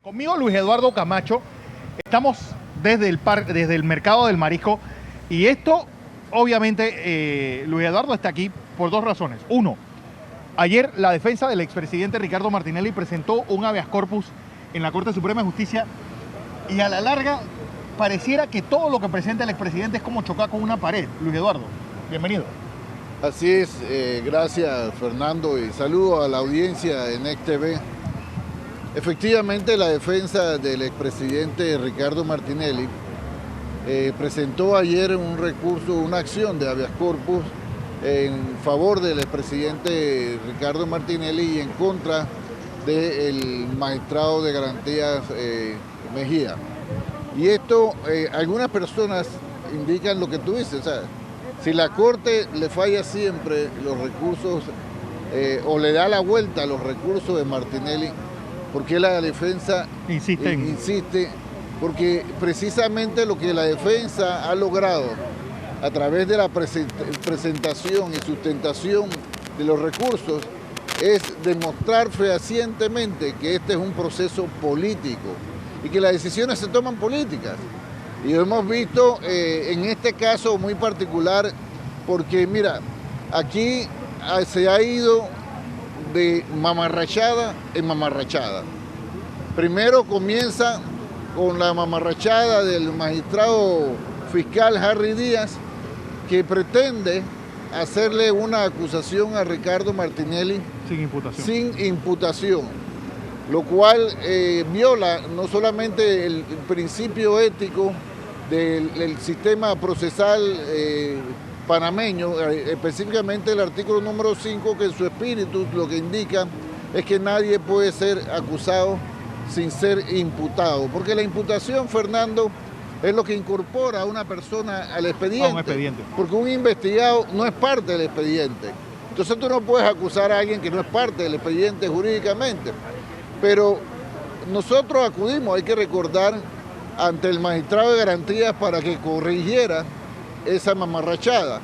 Conmigo Luis Eduardo Camacho, estamos desde el mercado del marisco y esto, obviamente, Luis Eduardo está aquí por dos razones. Uno, ayer la defensa del expresidente Ricardo Martinelli presentó un habeas corpus en la Corte Suprema de Justicia y a la larga pareciera que todo lo que presenta el expresidente es como chocar con una pared. Luis Eduardo, bienvenido. Así es, gracias Fernando y saludo a la audiencia en NEC-TV. Efectivamente, la defensa del expresidente Ricardo Martinelli presentó ayer un recurso, una acción de habeas corpus en favor del expresidente Ricardo Martinelli y en contra del magistrado de garantías Mejía. Y esto, algunas personas indican lo que tú dices, o sea, si la Corte le falla siempre los recursos o le da la vuelta a los recursos de Martinelli, ¿por qué la defensa insiste? Porque precisamente lo que la defensa ha logrado a través de la presentación y sustentación de los recursos es demostrar fehacientemente que este es un proceso político y que las decisiones se toman políticas. Y lo hemos visto en este caso muy particular porque, mira, aquí se ha ido de mamarrachada en mamarrachada. Primero comienza con la mamarrachada del magistrado fiscal Harry Díaz, que pretende hacerle una acusación a Ricardo Martinelli sin imputación, lo cual viola no solamente el principio ético del sistema procesal panameño, específicamente el artículo número 5, que en su espíritu lo que indica es que nadie puede ser acusado sin ser imputado, porque la imputación, Fernando, es lo que incorpora a una persona al expediente, porque un investigado no es parte del expediente. Entonces tú no puedes acusar a alguien que no es parte del expediente jurídicamente. Pero nosotros acudimos, hay que recordar, ante el magistrado de garantías para que corrigiera esa mamarrachada.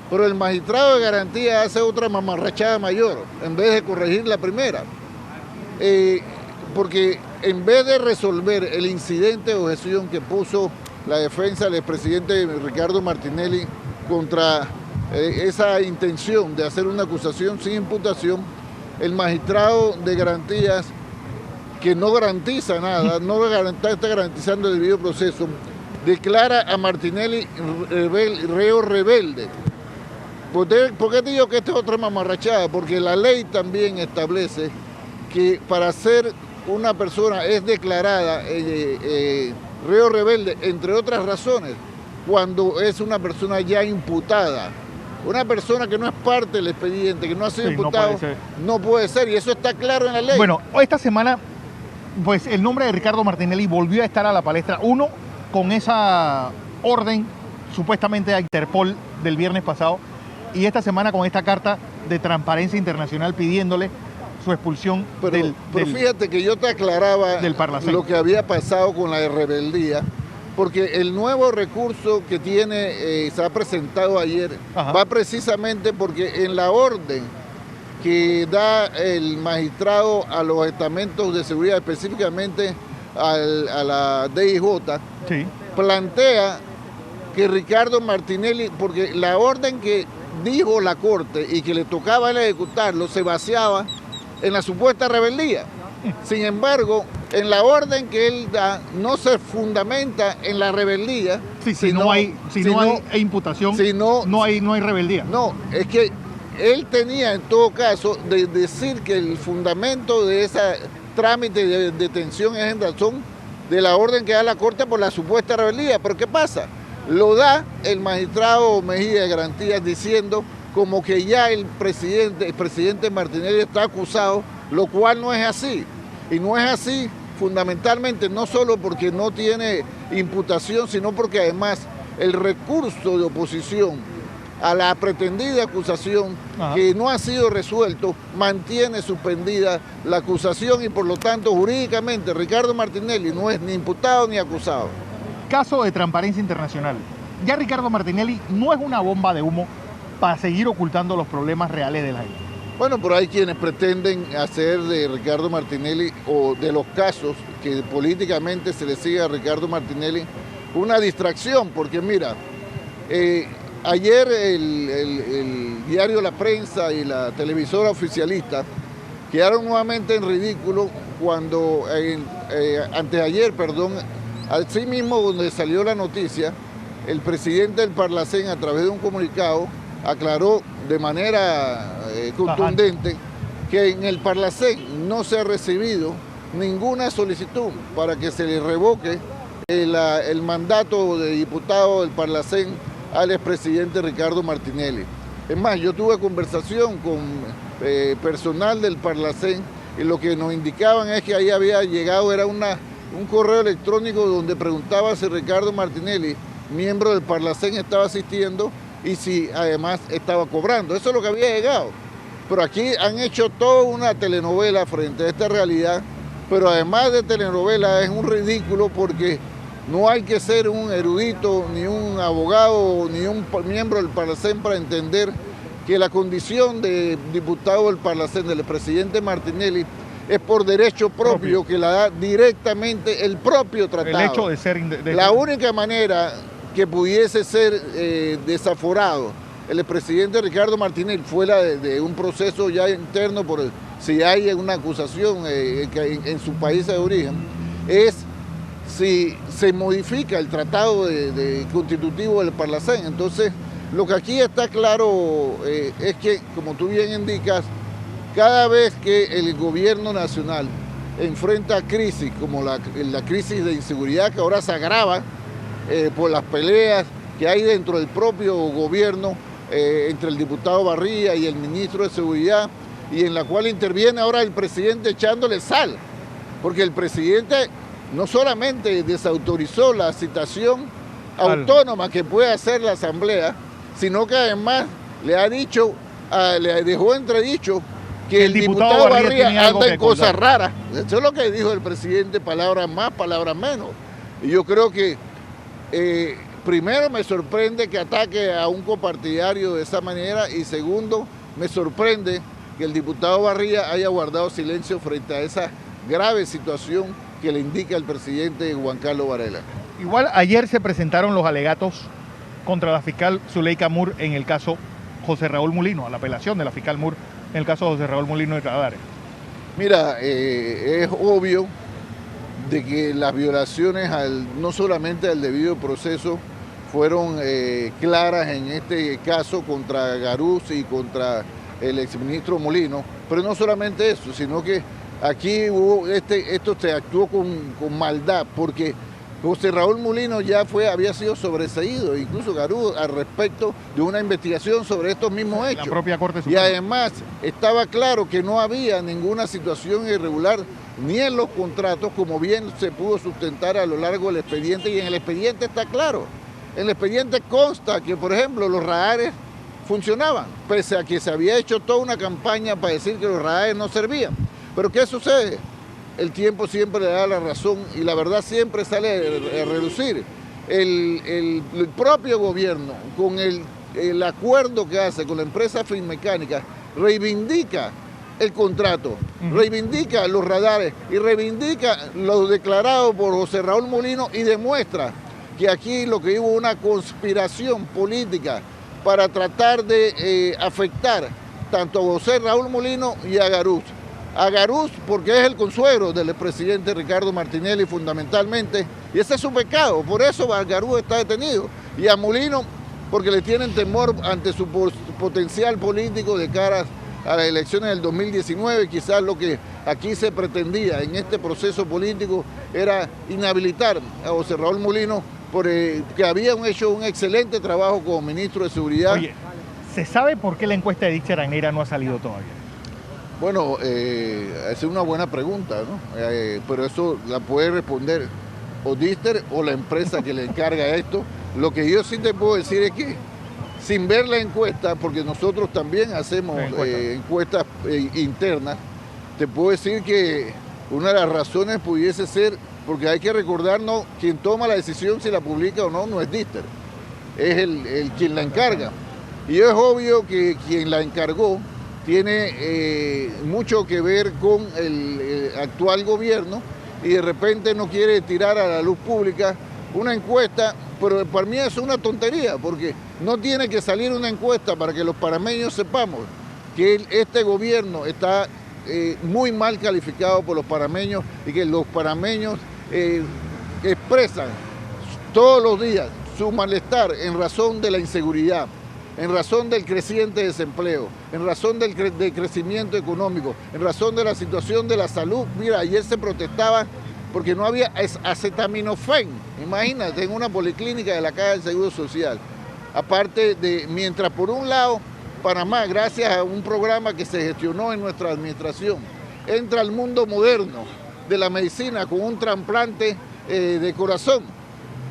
Pero el magistrado de garantías hace otra mamarrachada mayor, en vez de corregir la primera. Porque en vez de resolver el incidente de objeción que puso la defensa del expresidente Ricardo Martinelli contra esa intención de hacer una acusación sin imputación, el magistrado de garantías, que no garantiza nada, no está garantizando el debido proceso, declara a Martinelli reo rebelde. ¿Por qué te digo que esta es otra mamarrachada? Porque la ley también establece que para ser una persona es declarada reo rebelde, entre otras razones, cuando es una persona ya imputada. Una persona que no es parte del expediente, que no ha sido imputado, no puede ser, y eso está claro en la ley. Bueno, esta semana, pues el nombre de Ricardo Martinelli volvió a estar a la palestra. Uno, con esa orden supuestamente a Interpol del viernes pasado, y esta semana con esta carta de Transparencia Internacional pidiéndole su expulsión pero fíjate que yo te aclaraba lo que había pasado con la de rebeldía, porque el nuevo recurso que tiene, se ha presentado ayer, va precisamente porque en la orden que da el magistrado a los estamentos de seguridad, específicamente a la DIJ, plantea que Ricardo Martinelli, porque la orden que dijo la Corte y que le tocaba a él ejecutarlo, se vaciaba en la supuesta rebeldía. Sin embargo, en la orden que él da no se fundamenta en la rebeldía. Si no hay imputación, no hay rebeldía. No, es que él tenía en todo caso de decir que el fundamento de ese trámite de detención es en razón de la orden que da la Corte por la supuesta rebeldía. Pero ¿qué pasa? Lo da el magistrado Mejía de Garantías diciendo como que ya el presidente Martinelli está acusado, lo cual no es así. Y no es así fundamentalmente no solo porque no tiene imputación, sino porque además el recurso de oposición a la pretendida acusación que no ha sido resuelto, mantiene suspendida la acusación y por lo tanto jurídicamente Ricardo Martinelli no es ni imputado ni acusado. Caso de Transparencia Internacional. Ya Ricardo Martinelli no es una bomba de humo para seguir ocultando los problemas reales de la gente. Bueno, por ahí quienes pretenden hacer de Ricardo Martinelli o de los casos que políticamente se le sigue a Ricardo Martinelli una distracción, porque mira, ayer el diario La Prensa y la televisora oficialista quedaron nuevamente en ridículo cuando, anteayer, perdón, así mismo donde salió la noticia, el presidente del Parlacén a través de un comunicado aclaró de manera contundente que en el Parlacén no se ha recibido ninguna solicitud para que se le revoque el mandato de diputado del Parlacén al expresidente Ricardo Martinelli. Es más, yo tuve conversación con personal del Parlacén y lo que nos indicaban es que ahí había llegado, era un correo electrónico donde preguntaba si Ricardo Martinelli, miembro del Parlacén, estaba asistiendo y si además estaba cobrando. Eso es lo que había llegado. Pero aquí han hecho toda una telenovela frente a esta realidad, pero además de telenovela es un ridículo porque no hay que ser un erudito, ni un abogado, ni un miembro del Parlacén para entender que la condición de diputado del Parlacén del presidente Martinelli es por derecho propio que la da directamente el propio tratado. El hecho de ser... La única manera que pudiese ser desaforado el expresidente Ricardo Martinelli fuera de un proceso ya interno por si hay una acusación en su país de origen, es si se modifica el tratado constitutivo del Parlacén. Entonces, lo que aquí está claro es que, como tú bien indicas, cada vez que el gobierno nacional enfrenta crisis, como la crisis de inseguridad que ahora se agrava por las peleas que hay dentro del propio gobierno entre el diputado Barría y el ministro de Seguridad, y en la cual interviene ahora el presidente echándole sal, porque el presidente no solamente desautorizó la citación autónoma que puede hacer la Asamblea, sino que además le ha dicho, le dejó entredicho que el diputado Barría anda en cosas raras. Eso es lo que dijo el presidente, palabras más, palabras menos. Y yo creo que primero me sorprende que ataque a un copartidario de esa manera, y segundo, me sorprende que el diputado Barría haya guardado silencio frente a esa grave situación que le indica el presidente Juan Carlos Varela. Igual ayer se presentaron los alegatos contra la fiscal Zuleika Moore en el caso José Raúl Mulino, a la apelación de la fiscal Moore en el caso de José Raúl Mulino de Radares. Mira, es obvio de que las violaciones no solamente al debido proceso fueron claras en este caso contra Garuz y contra el exministro Mulino, pero no solamente eso, sino que aquí esto se actuó con maldad, porque José Raúl Mulino ya había sido sobreseído, incluso Garuz, al respecto de una investigación sobre estos mismos hechos. La propia Corte Suprema. Y además estaba claro que no había ninguna situación irregular ni en los contratos, como bien se pudo sustentar a lo largo del expediente, y en el expediente está claro. En el expediente consta que, por ejemplo, los radares funcionaban, pese a que se había hecho toda una campaña para decir que los radares no servían. Pero ¿qué sucede? El tiempo siempre le da la razón y la verdad siempre sale a relucir. El propio gobierno, con el acuerdo que hace con la empresa Finmecánica, reivindica el contrato, reivindica los radares y reivindica lo declarado por José Raúl Mulino, y demuestra que aquí lo que hubo una conspiración política para tratar de afectar tanto a José Raúl Mulino y a Garuz. A Garuz porque es el consuegro del expresidente Ricardo Martinelli fundamentalmente, y ese es su pecado, por eso Garuz está detenido, y a Mulino porque le tienen temor ante su potencial político de cara a las elecciones del 2019. Quizás lo que aquí se pretendía en este proceso político era inhabilitar a José Raúl Mulino, porque había hecho un excelente trabajo como ministro de Seguridad. Oye, ¿se sabe por qué la encuesta de Dixer Agnera no ha salido todavía? Bueno, es una buena pregunta, ¿no? Pero eso la puede responder o Dixer o la empresa que le encarga esto. Lo que yo sí te puedo decir es que, sin ver la encuesta, porque nosotros también hacemos encuestas internas, te puedo decir que una de las razones pudiese ser, porque hay que recordarnos, quien toma la decisión si la publica o no, no es Dixer, es el quien la encarga. Y es obvio que quien la encargó tiene mucho que ver con el actual gobierno y de repente no quiere tirar a la luz pública una encuesta, pero para mí es una tontería, porque no tiene que salir una encuesta para que los panameños sepamos que este gobierno está muy mal calificado por los panameños y que los panameños expresan todos los días su malestar en razón de la inseguridad, en razón del creciente desempleo, en razón del crecimiento económico, en razón de la situación de la salud. Mira, ayer se protestaba porque no había acetaminofén, imagínate, en una policlínica de la Caja del Seguro Social. Aparte de, mientras por un lado, Panamá, gracias a un programa que se gestionó en nuestra administración, entra al mundo moderno de la medicina con un trasplante de corazón.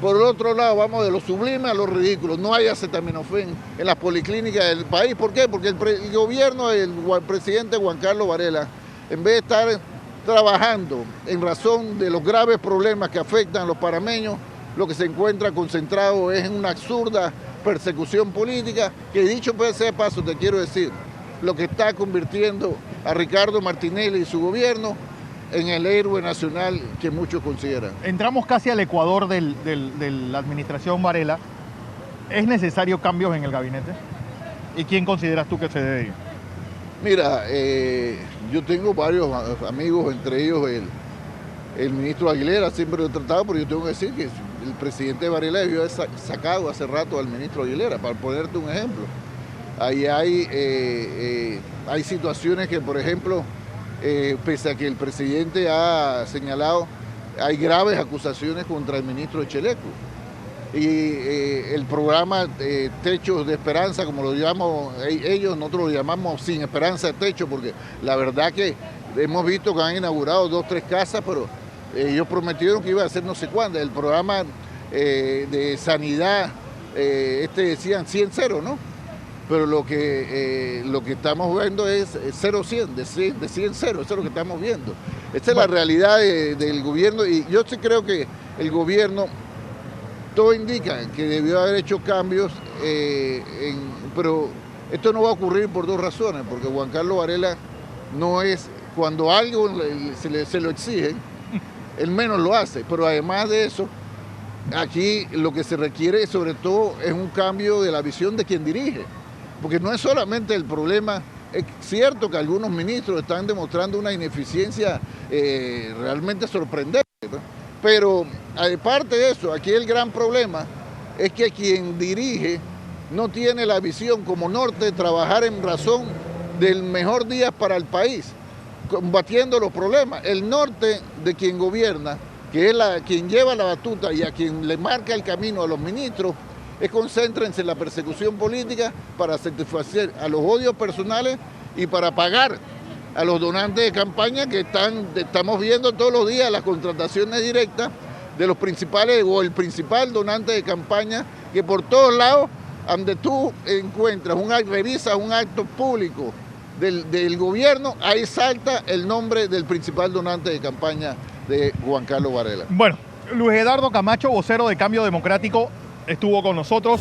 Por el otro lado, vamos de lo sublime a lo ridículo. No hay acetaminofén en las policlínicas del país. ¿Por qué? Porque el gobierno del presidente Juan Carlos Varela, en vez de estar trabajando en razón de los graves problemas que afectan a los panameños, lo que se encuentra concentrado es en una absurda persecución política que, dicho por ese paso, te quiero decir, lo que está convirtiendo a Ricardo Martinelli y su gobierno en el héroe nacional que muchos consideran. Entramos casi al ecuador de la administración Varela. ¿Es necesario cambios en el gabinete? ¿Y quién consideras tú que se debe ir? Mira, yo tengo varios amigos, entre ellos el ministro Aguilera, siempre lo he tratado, pero yo tengo que decir que el presidente Varela debió haber sacado hace rato al ministro Aguilera, para ponerte un ejemplo. Ahí hay situaciones que, por ejemplo, pese a que el presidente ha señalado, hay graves acusaciones contra el ministro Echelecu. Y el programa Techos de Esperanza, como lo llamamos ellos, nosotros lo llamamos Sin Esperanza de Techo, porque la verdad que hemos visto que han inaugurado 2 o 3 casas, pero ellos prometieron que iba a hacer no sé cuándo. El programa de sanidad, decían 100-0, ¿no? Pero lo que estamos viendo es 0-100, de 100-0, eso es lo que estamos viendo. Esta es la realidad del gobierno, y yo sí creo que el gobierno, todo indica que debió haber hecho cambios, pero esto no va a ocurrir por 2 razones, porque Juan Carlos Varela no es, cuando algo se lo exigen, él menos lo hace, pero además de eso, aquí lo que se requiere sobre todo es un cambio de la visión de quien dirige, porque no es solamente el problema, es cierto que algunos ministros están demostrando una ineficiencia realmente sorprendente, ¿no? Pero aparte de eso, aquí el gran problema es que quien dirige no tiene la visión como norte de trabajar en razón del mejor día para el país, combatiendo los problemas. El norte de quien gobierna, que es quien lleva la batuta y a quien le marca el camino a los ministros, es concéntrense en la persecución política para satisfacer a los odios personales y para pagar a los donantes de campaña que estamos viendo todos los días las contrataciones directas de los principales o el principal donante de campaña, que por todos lados, donde tú encuentras, revisas un acto público del gobierno, ahí salta el nombre del principal donante de campaña de Juan Carlos Varela. Bueno, Luis Eduardo Camacho, vocero de Cambio Democrático, estuvo con nosotros.